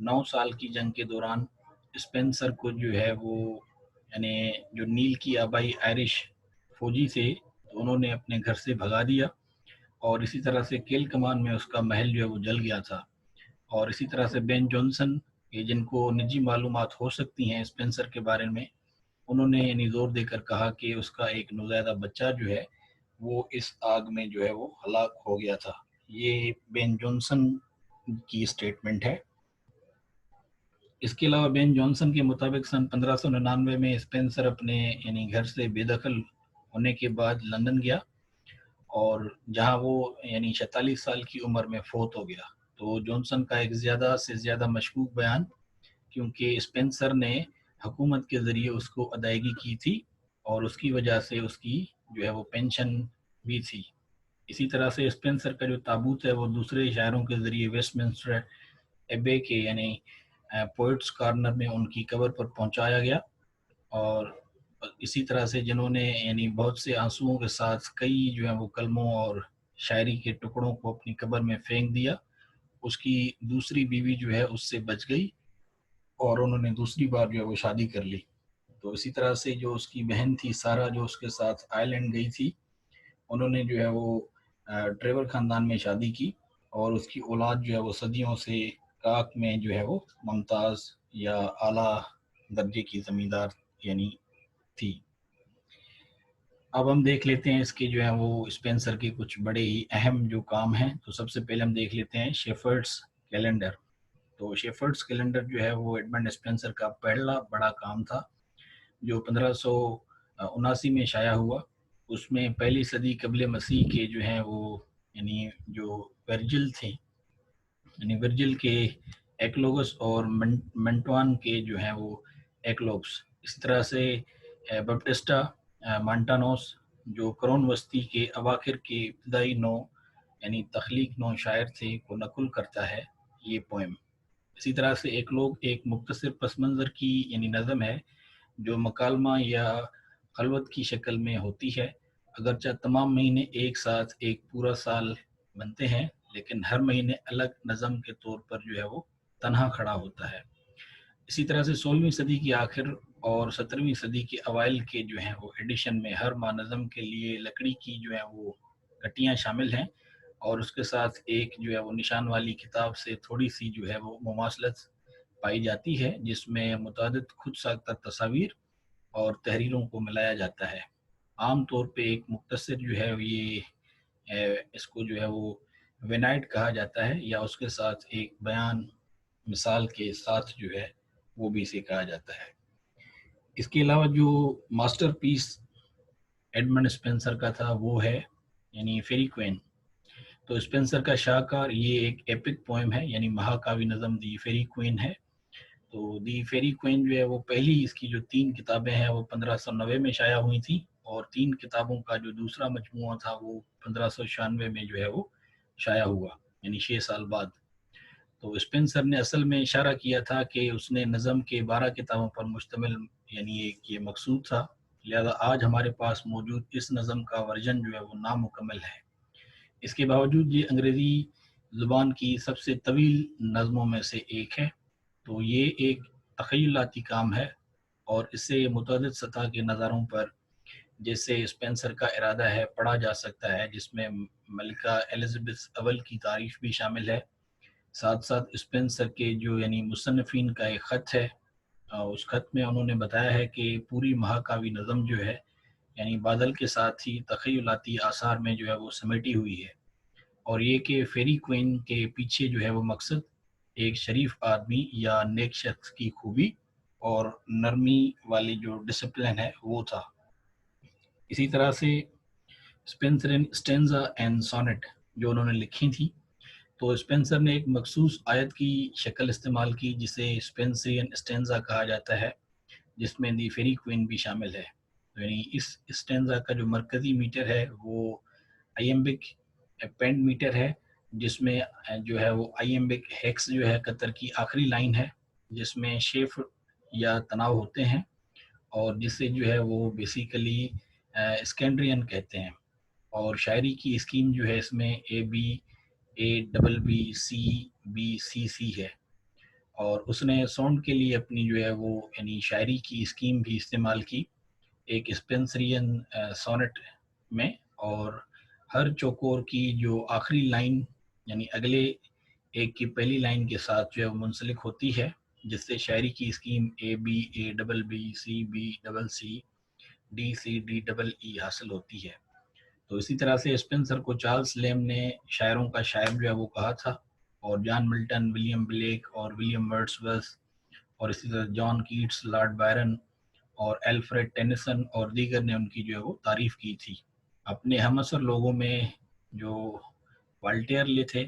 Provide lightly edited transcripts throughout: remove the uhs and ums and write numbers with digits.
9 سال کی جنگ کے دوران اسپینسر کو جو ہے وہ یعنی جو نیل کی آبائی آئرش فوجی تھے تو انہوں نے اپنے گھر سے بھگا دیا، اور اسی طرح سے کیل کمان میں اس کا محل جو ہے وہ جل گیا تھا۔ اور اسی طرح سے بین جانسن، یہ جن کو نجی معلومات ہو سکتی ہیں اسپینسر کے بارے میں، انہوں نے یعنی زور دے کر کہا کہ اس کا ایک نوزائیدہ بچہ جو ہے وہ اس آگ میں جو ہے وہ ہلاک ہو گیا تھا۔ یہ بین جانسن کی اسٹیٹمنٹ ہے۔ اس کے علاوہ بین جانسن کے مطابق سن 1599 میں اسپینسر اپنے یعنی گھر سے بے دخل ہونے کے بعد لندن گیا، اور جہاں وہ یعنی 46 سال کی عمر میں فوت ہو گیا۔ تو جانسن کا ایک زیادہ سے زیادہ مشکوک بیان، کیونکہ اسپینسر نے حکومت کے ذریعے اس کو ادائیگی کی تھی، اور اس کی وجہ سے اس کی جو ہے وہ پینشن بھی تھی۔ اسی طرح سے اسپینسر کا جو تابوت ہے وہ دوسرے شاعروں کے ذریعے ویسٹ منسٹر ایبے کے یعنی پوئٹس کارنر میں ان کی قبر پر پہنچایا گیا، اور اسی طرح سے جنہوں نے یعنی بہت سے آنسوؤں کے ساتھ کئی جو ہیں وہ کلموں اور شاعری کے ٹکڑوں کو اپنی قبر میں پھینک دیا، اس کی دوسری بیوی جو ہے اس سے بچ گئی، اور انہوں نے دوسری بار جو ہے وہ شادی کر لی۔ تو اسی طرح سے جو اس کی بہن تھی سارا، جو اس کے ساتھ آئرلینڈ گئی تھی، انہوں نے جو ہے وہ ٹریور خاندان میں شادی کی، اور اس کی اولاد جو ہے وہ صدیوں سے کاک میں جو ہے وہ ممتاز یا اعلیٰ درجے کی زمیندار یعنی تھی۔ اب ہم دیکھ لیتے ہیں اس کے جو ہے وہ اسپینسر کے کچھ بڑے ہی اہم جو کام ہیں۔ تو سب سے پہلے ہم دیکھ لیتے ہیں شیفرڈس کیلنڈر۔ تو شیفرڈس کیلنڈر جو ہے وہ ایڈمنڈ اسپینسر کا پہلا بڑا کام تھا، جو 1579 میں شائع ہوا۔ اس میں پہلی صدی قبل مسیح کے جو ہیں وہ یعنی جو ورجل تھے، یعنی ورجل کے ایکلوگس اور منٹوان کے جو ہیں وہ ایکلوگس، اس طرح سے بپٹسٹا مانٹانوس جو قرون وسطی کے اواخر کے ابتدائی نو یعنی تخلیق نو شاعر تھے کو نقل کرتا ہے یہ پوئم۔ اسی طرح سے ایک مختصر پس منظر کی یعنی نظم ہے، جو مکالمہ یا خلوت کی شکل میں ہوتی ہے، اگرچہ تمام مہینے ایک ساتھ ایک پورا سال بنتے ہیں، لیکن ہر مہینے الگ نظم کے طور پر جو ہے وہ تنہا کھڑا ہوتا ہے۔ اسی طرح سے 16ویں صدی کی آخر اور 17ویں صدی کے اوائل کے جو ہیں وہ ایڈیشن میں ہر ماہ نظم کے لیے لکڑی کی جو ہیں وہ کٹیاں شامل ہیں، اور اس کے ساتھ ایک جو ہے وہ نشان والی کتاب سے تھوڑی سی جو ہے وہ مماثلت پائی جاتی ہے، جس میں متعدد خود ساختہ تصاویر اور تحریروں کو ملایا جاتا ہے۔ عام طور پہ ایک مختصر جو ہے یہ اس کو جو ہے وہ وینائٹ کہا جاتا ہے، یا اس کے ساتھ ایک بیان مثال کے ساتھ جو ہے وہ بھی اسے کہا جاتا ہے۔ اس کے علاوہ جو ماسٹر پیس ایڈمنڈ اسپینسر کا تھا وہ ہے یعنی فیری کوئن۔ تو اسپینسر کا شاہکار یہ ایک ایپک پوئم ہے، یعنی مہاکاوی نظم دی فیری کوئن ہے۔ تو دی فیری کوئن جو ہے وہ پہلی اس کی جو 3 کتابیں ہیں وہ 1590 میں شائع ہوئی تھیں، اور 3 کتابوں کا جو دوسرا مجموعہ تھا وہ 1596 میں جو ہے وہ شائع ہوا، یعنی 6 سال بعد۔ تو اسپینسر نے اصل میں اشارہ کیا تھا کہ اس نے نظم کے 12 کتابوں پر مشتمل یعنی ایک یہ مقصود تھا، لہذا آج ہمارے پاس موجود اس نظم کا ورژن جو ہے وہ نامکمل ہے۔ اس کے باوجود یہ انگریزی زبان کی سب سے طویل نظموں میں سے ایک ہے۔ تو یہ ایک تخیلاتی کام ہے، اور اسے متعدد سطح کے نظاروں پر جیسے اسپینسر کا ارادہ ہے پڑھا جا سکتا ہے، جس میں ملکہ ایلزابتھ اول کی تعریف بھی شامل ہے۔ ساتھ ساتھ اسپینسر کے جو یعنی مصنفین کا ایک خط ہے، اس خط میں انہوں نے بتایا ہے کہ پوری مہاکاوی نظم جو ہے یعنی بادل کے ساتھ ہی تخیلاتی آثار میں جو ہے وہ سمیٹی ہوئی ہے، اور یہ کہ فیری کوئن کے پیچھے جو ہے وہ مقصد ایک شریف آدمی یا نیک شخص کی خوبی اور نرمی والی جو ڈسپلن ہے وہ تھا۔ اسی طرح سے اسپینسر اسٹینزا اینڈ سونٹ جو انہوں نے لکھی تھی، تو اسپینسر نے ایک مخصوص آیت کی شکل استعمال کی جسے اسپینسرین اسٹینزا کہا جاتا ہے، جس میں دی فیری کوئن بھی شامل ہے۔ یعنی اس اسٹینزا کا جو مرکزی میٹر ہے وہ آئیمبک پینڈ میٹر ہے، جس میں جو ہے وہ آئیمبک ہیکس جو ہے قطر کی آخری لائن ہے، جس میں شیف یا تناؤ ہوتے ہیں، اور جسے جو ہے وہ بیسیکلی اسکینڈرین کہتے ہیں۔ اور شاعری کی اسکیم جو ہے اس میں A B A double B C B C C ہے، اور اس نے ساؤنڈ کے لیے اپنی جو ہے وہ یعنی شاعری کی اسکیم بھی استعمال کی ایک اسپینسرین سونٹ میں، اور ہر چوکور کی جو آخری لائن یعنی اگلے ایک کی پہلی لائن کے ساتھ جو ہے وہ منسلک ہوتی ہے، جس سے شاعری کی scheme A B A double B C B double C D C D double E حاصل ہوتی ہے۔ تو اسی طرح سے اسپینسر کو چارلس لیم نے شاعروں کا شاعر جو ہے وہ کہا تھا، اور جان ملٹن، ولیم بلیک اور ولیم ورڈسورتھ، اور اسی طرح جان کیٹس، لارڈ بائرن اور الفریڈ ٹینیسن اور دیگر نے ان کی جو ہے وہ تعریف کی تھی۔ اپنے ہم عصر لوگوں میں جو والٹیئر تھے،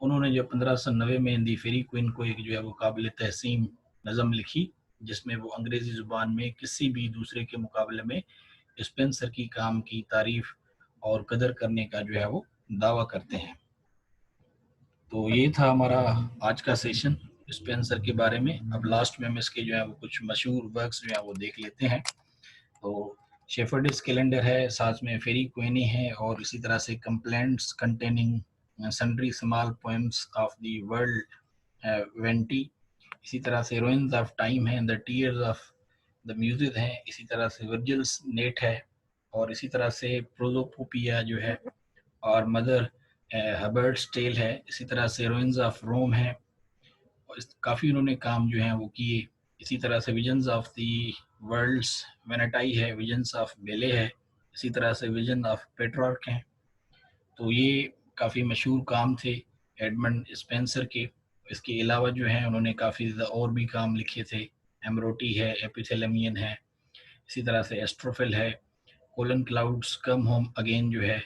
انہوں نے جو 1590 میں دی فیری کوئن کو ایک جو ہے وہ قابل تحسین نظم لکھی، جس میں وہ انگریزی زبان میں کسی بھی دوسرے کے مقابلے میں اسپینسر کی کام کی تعریف اور قدر کرنے کا جو ہے وہ دعویٰ کرتے ہیں۔ تو یہ تھا ہمارا آج کا سیشن اسپینسر کے بارے میں۔ اب لاسٹ میں ہم اس کے جو ہے وہ کچھ مشہور ورکس جو ہیں وہ دیکھ لیتے ہیں۔ تو شیفرڈس کیلنڈر ہے، ساتھ میں فیری کوئنی ہے، اور اسی طرح سے complaints containing sundry small poems of the world vanity, اسی طرح سے روئنز آف ٹائم ہے، دا ٹیئرز آف دا میوزک ہے، اسی طرح سے ورجلس نیٹ ہے، اور اسی طرح سے پروزوپوپیا جو ہے، اور مدر ہبرٹس ٹیل ہے، اسی طرح سے روئنز آف روم ہے، اور کافی انہوں نے کام جو ہیں وہ کیے۔ اسی طرح سے ویژنز آف دی ورلڈس وینٹائی ہے، ویژنز آف بیلے ہے، اسی طرح سے ویژن آف پیٹرارک ہیں۔ تو یہ کافی مشہور کام تھے ایڈمنڈ اسپینسر کے۔ اس کے علاوہ جو ہیں انہوں نے کافی زیادہ اور بھی کام لکھے تھے، ایمروٹی ہے، ایپیتھیلمین ہے، اسی طرح سے ایسٹروفل ہے، colon clouds come home again جو ہے،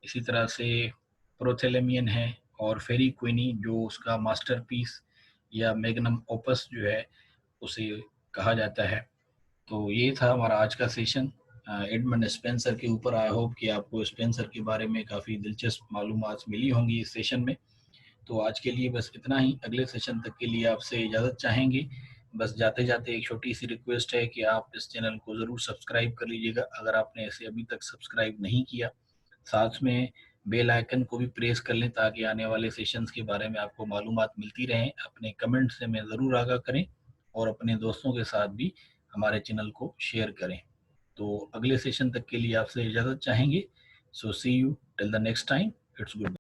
اسی طرح سے پروتھیلمین ہے، اور فیری کوئنی جو اس کا ماسٹر پیس یا میگنم اوپس جو ہے اسے کہا جاتا ہے۔ تو یہ تھا ہمارا آج کا سیشن ایڈمنڈ اسپینسر کے اوپر۔ آئی ہوپ کہ آپ کو اسپینسر کے بارے میں کافی دلچسپ معلومات ملی ہوں گی اس سیشن میں۔ تو آج کے لیے بس اتنا ہی، اگلے سیشن تک کے لیے آپ سے اجازت چاہیں گے۔ بس جاتے جاتے ایک چھوٹی سی ریکویسٹ ہے کہ آپ اس چینل کو ضرور سبسکرائب کر لیجیے گا اگر آپ نے اسے ابھی تک سبسکرائب نہیں کیا، ساتھ میں بیل آئیکن کو بھی پریس کر لیں تاکہ آنے والے سیشنز کے بارے میں آپ کو معلومات ملتی رہیں۔ اپنے کمنٹ سے میں ضرور آگاہ کریں، اور اپنے دوستوں کے ساتھ بھی ہمارے چینل کو شیئر کریں۔ تو اگلے سیشن تک کے لیے آپ سے اجازت چاہیں گے۔ So see you till the next time, it's good bye.